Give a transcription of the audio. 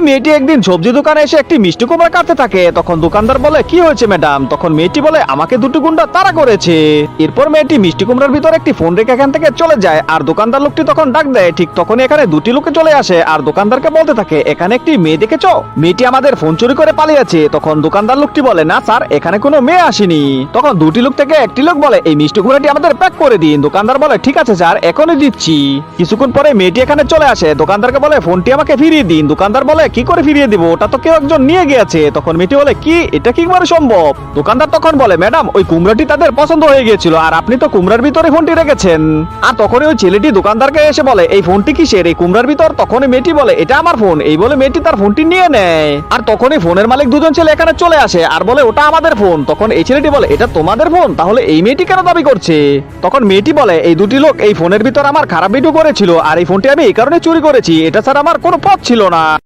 মেয়েটি একদিন সবজি দোকানে এসে একটি মিষ্টি কুমড়া কাটতে থাকে। তখন দোকানদার বলে, কি হয়েছে ম্যাডাম? তখন মেয়েটি বলে, আমাকে দুটো গুন্ডা তাড়া করেছে। এরপর মেয়েটি মিষ্টি কুমড়ার ভিতর একটি ফোন রেখে এখান থেকে চলে যায়। আর দোকানদার লোকটি তখন ডাক দেয়। ঠিক তখনই এখানে দুটি লোকে চলে আসে আর দোকানদারকে বলতে থাকে, এখানে একটি মেয়ে দেখেছো? মেয়েটি আমাদের ফোন চুরি করে পালিয়েছে। তখন দোকানদার লোকটি বলে, না স্যার, এখানে কোনো মেয়ে আসেনি। তখন দুটি লোক থেকে একটি লোক বলে, এই মিষ্টি কুমড়াটি আমাদের প্যাক করে দিন। দোকানদার বলে, ঠিক আছে স্যার, এখনই দিচ্ছি। কিছুক্ষণ পরে মেয়েটি এখানে চলে আসে। দোকানদারকে বলে, ফোনটি আমাকে ফিরিয়ে দিন। দোকানদার বলে, কি করে ফিরিয়ে দিব? ওটা তো কেউ একজন নিয়ে গিয়েছে। তখন মেয়েটি বলে, কি, এটা কি করে সম্ভব? দোকানদার তখন বলে, ম্যাডাম, ওই কুমড়াটি তাদের পছন্দ হয়ে গিয়েছিল আর আপনি তো কুমড়ার ভিতরে ফোনটি রেখেছেন। আর তখনই ওই ছেলেটি দোকানদারকে এসে বলে, এই ফোনটি কিসের, এই কুমড়ার ভিতর? তখনই মেয়েটি বলে, এটা আমার ফোন। এই বলে মেয়েটি তার ফোনটি নিয়ে নেয়। আর তখনই ফোনের মালিক দুজন ছেলে এখানে চলে আসে আর বলে, ওটা আমাদের ফোন। তখন এই ছেলেটি বলে, এটা তোমাদের ফোন? তাহলে এই মেয়েটি কেন দাবি করছে? তখন মেয়েটি বলে, এই দুটি লোক এই ফোনের ভিতর আমার খারাপ ভিডিও করেছিল আর এই ফোনটি আমি এই কারণে চুরি করেছি। এটা ছাড়া আমার কোনো পথ ছিল না।